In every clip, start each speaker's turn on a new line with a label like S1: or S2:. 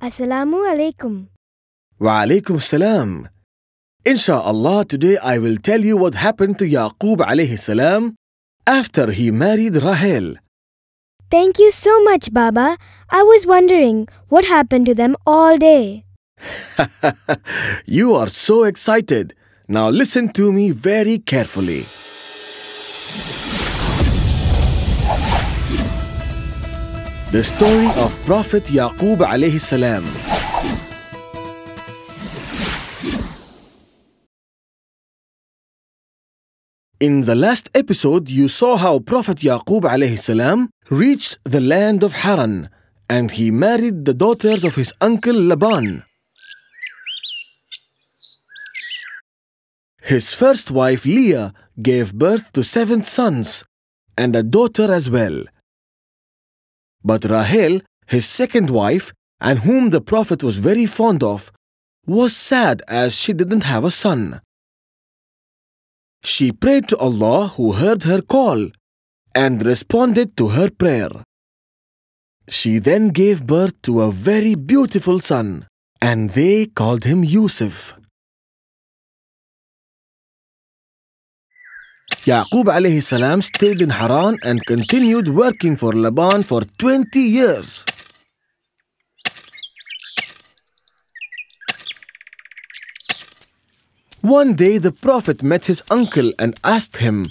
S1: Assalamu Alaikum.
S2: Wa Alaikum Salam. Insha'Allah, today I will tell you what happened to Yaqub alayhi salam after he married Rahel.
S1: Thank you so much, Baba. I was wondering what happened to them all day.
S2: You are so excited. Now listen to me very carefully. The story of Prophet Yaqub alayhi salam. In the last episode, you saw how Prophet Yaqub alayhi salam reached the land of Haran and he married the daughters of his uncle Laban. His first wife Leah gave birth to 7 sons and a daughter as well. But Rahel, his second wife, and whom the Prophet was very fond of, was sad as she didn't have a son. She prayed to Allah, who heard her call and responded to her prayer. She then gave birth to a very beautiful son, and they called him Yusuf. Yaqub alayhi salam stayed in Haran and continued working for Laban for 20 years. One day the Prophet met his uncle and asked him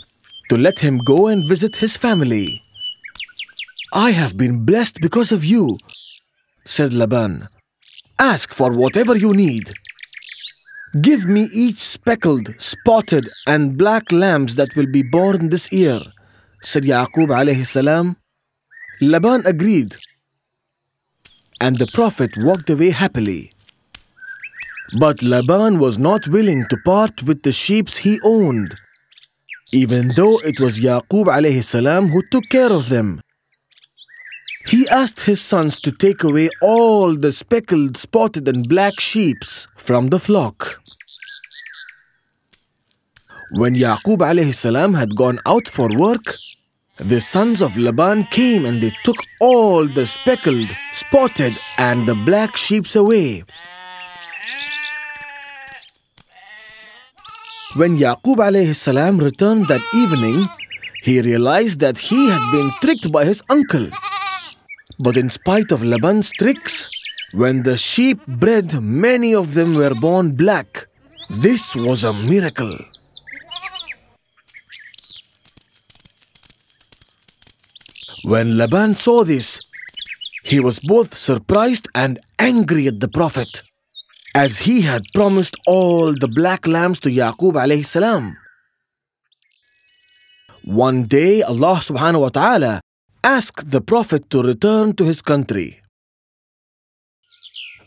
S2: to let him go and visit his family. "I have been blessed because of you," said Laban. "Ask for whatever you need. Give me each speckled, spotted and black lambs that will be born this year," said Yaqub alayhi salam. Laban agreed, and the Prophet walked away happily. But Laban was not willing to part with the sheep he owned, even though it was Yaqub alayhi salam who took care of them. He asked his sons to take away all the speckled, spotted and black sheep from the flock. When Yaqub alayhi salam had gone out for work, the sons of Laban came and they took all the speckled, spotted and the black sheep away. When Yaqub alayhi salam returned that evening, he realized that he had been tricked by his uncle. But in spite of Laban's tricks, when the sheep bred, many of them were born black. This was a miracle. When Laban saw this, he was both surprised and angry at the Prophet, as he had promised all the black lambs to Yaqub alayhi salam. One day, Allah subhanahu wa ta'ala asked the Prophet to return to his country.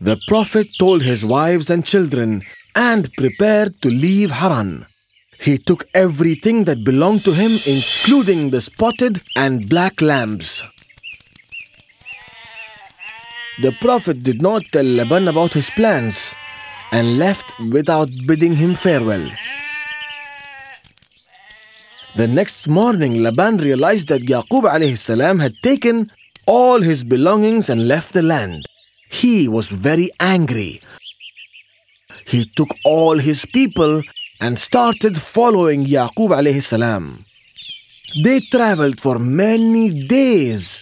S2: The Prophet told his wives and children and prepared to leave Haran. He took everything that belonged to him, including the spotted and black lambs. The Prophet did not tell Laban about his plans and left without bidding him farewell. The next morning, Laban realized that Yaqub alayhi salam had taken all his belongings and left the land. He was very angry. He took all his people and started following Yaqub alayhi salam. They traveled for many days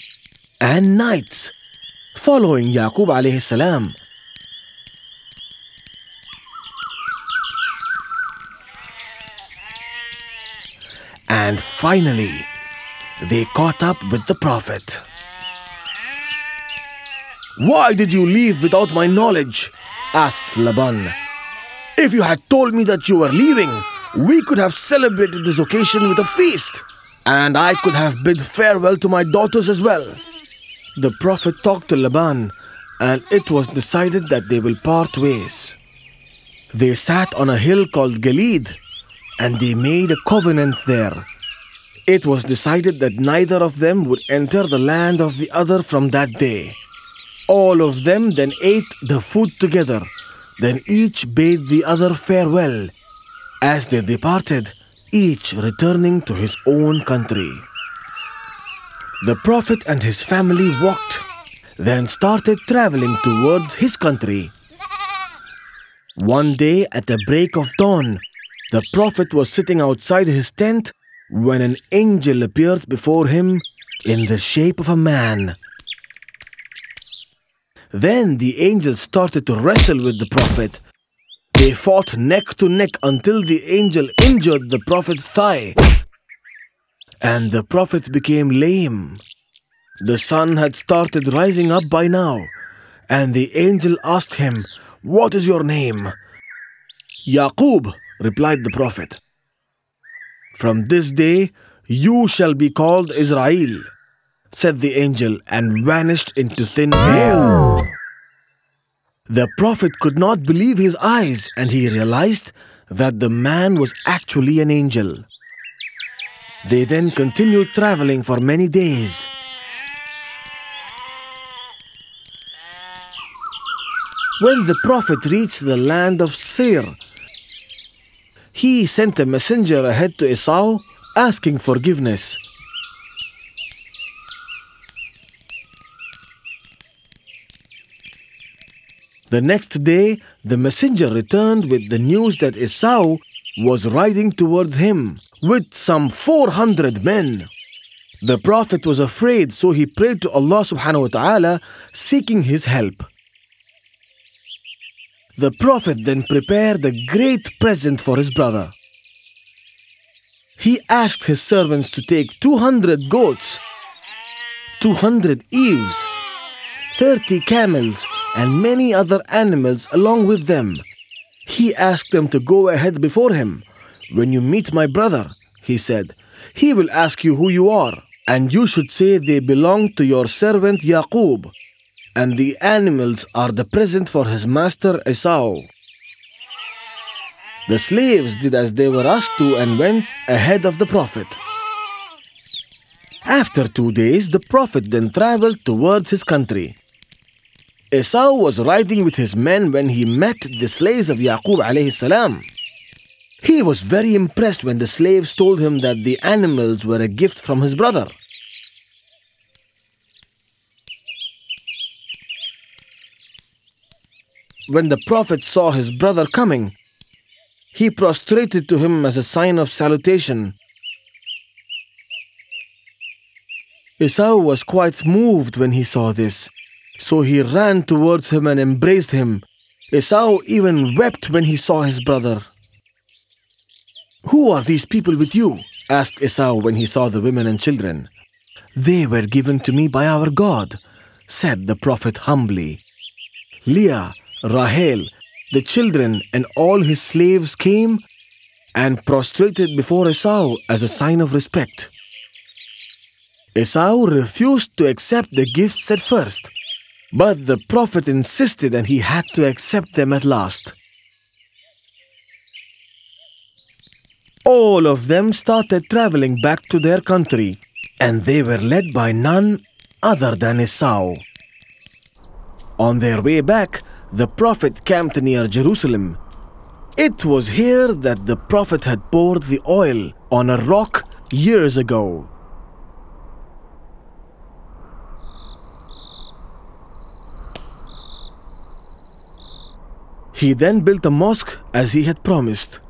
S2: and nights following Yaqub alayhi salam. And finally, they caught up with the Prophet. "Why did you leave without my knowledge?" asked Laban. "If you had told me that you were leaving, we could have celebrated this occasion with a feast, and I could have bid farewell to my daughters as well." The Prophet talked to Laban, and it was decided that they will part ways. They sat on a hill called Gilead, and they made a covenant there. It was decided that neither of them would enter the land of the other from that day. All of them then ate the food together. Then each bade the other farewell. As they departed, each returning to his own country. The Prophet and his family walked then started traveling towards his country. One day at the break of dawn, the Prophet was sitting outside his tent when an angel appeared before him in the shape of a man. Then the angel started to wrestle with the Prophet. They fought neck to neck until the angel injured the Prophet's thigh, and the Prophet became lame. The sun had started rising up by now, and the angel asked him, "What is your name?" "Yaqub," replied the Prophet. "From this day you shall be called Israel," said the angel, and vanished into thin air. The Prophet could not believe his eyes, and he realized that the man was actually an angel. They then continued traveling for many days. When the Prophet reached the land of Seir, he sent a messenger ahead to Esau asking forgiveness. The next day, the messenger returned with the news that Esau was riding towards him with some 400 men. The Prophet was afraid, so he prayed to Allah subhanahu wa ta'ala, seeking his help. The Prophet then prepared a great present for his brother. He asked his servants to take 200 goats, 200 ewes, 30 camels, and many other animals along with them. He asked them to go ahead before him. "When you meet my brother," he said, "he will ask you who you are, and you should say they belong to your servant Yaqub, and the animals are the present for his master Esau." The slaves did as they were asked to and went ahead of the Prophet. After 2 days, the Prophet then traveled towards his country. Esau was riding with his men when he met the slaves of Yaqub alayhi salam. He was very impressed when the slaves told him that the animals were a gift from his brother. When the Prophet saw his brother coming, he prostrated to him as a sign of salutation. Esau was quite moved when he saw this, so he ran towards him and embraced him. Esau even wept when he saw his brother. "Who are these people with you?" asked Esau when he saw the women and children. "They were given to me by our God," said the Prophet humbly. Leah, Rahel, the children, and all his slaves came and prostrated before Esau as a sign of respect. Esau refused to accept the gifts at first, but the Prophet insisted and he had to accept them at last. All of them started traveling back to their country, and they were led by none other than Esau. On their way back, the Prophet camped near Jerusalem. It was here that the Prophet had poured the oil on a rock years ago. He then built a mosque as he had promised.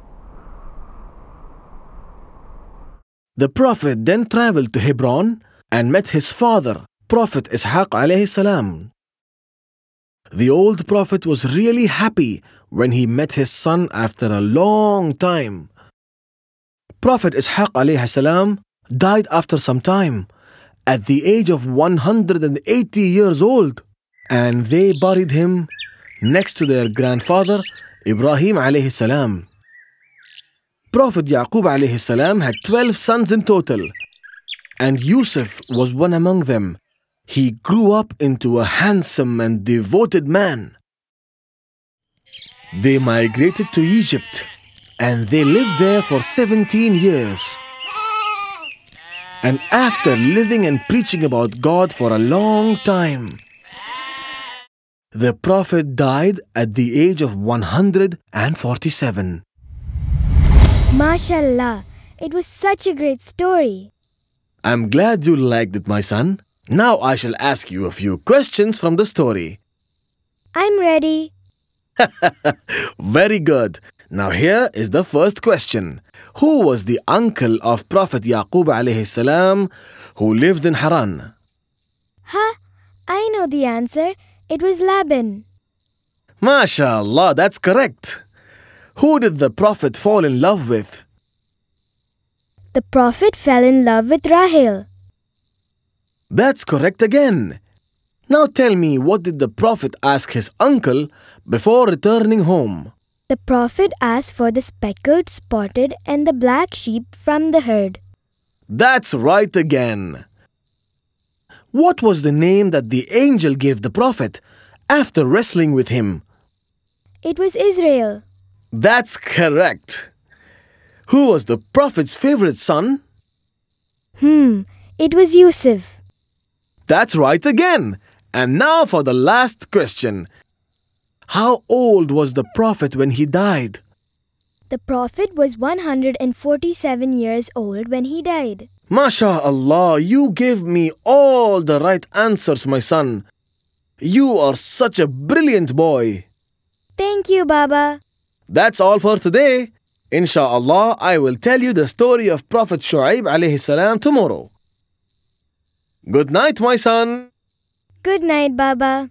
S2: The Prophet then traveled to Hebron and met his father, Prophet Ishaq alayhi salam. The old Prophet was really happy when he met his son after a long time. Prophet Ishaq alayhi salam died after some time at the age of 180 years old, and they buried him next to their grandfather Ibrahim alayhi salam. Prophet Yaqub alayhi salam had 12 sons in total, and Yusuf was one among them. He grew up into a handsome and devoted man. They migrated to Egypt, and they lived there for 17 years. And after living and preaching about God for a long time, the Prophet died at the age of 147.
S1: MashaAllah, it was such a great story.
S2: I'm glad you liked it, my son. Now I shall ask you a few questions from the story.
S1: I'm ready.
S2: Very good. Now here is the first question. Who was the uncle of Prophet Yaqub alayhi salam who lived in Haran?
S1: I know the answer. It was Laban.
S2: MashaAllah, that's correct. Who did the Prophet fall in love with?
S1: The Prophet fell in love with Rahel.
S2: That's correct again. Now tell me, what did the Prophet ask his uncle before returning home?
S1: The Prophet asked for the speckled, spotted, and the black sheep from the herd.
S2: That's right again. What was the name that the angel gave the Prophet after wrestling with him?
S1: It was Israel.
S2: That's correct. Who was the Prophet's favorite son?
S1: It was Yusuf.
S2: That's right again. And now for the last question. How old was the Prophet when he died?
S1: The Prophet was 147 years old when he died.
S2: MashaAllah, you gave me all the right answers, my son. You are such a brilliant boy.
S1: Thank you, Baba.
S2: That's all for today. Insha'Allah, I will tell you the story of Prophet Shu'aib alayhi salam tomorrow. Good night, my son.
S1: Good night, Baba.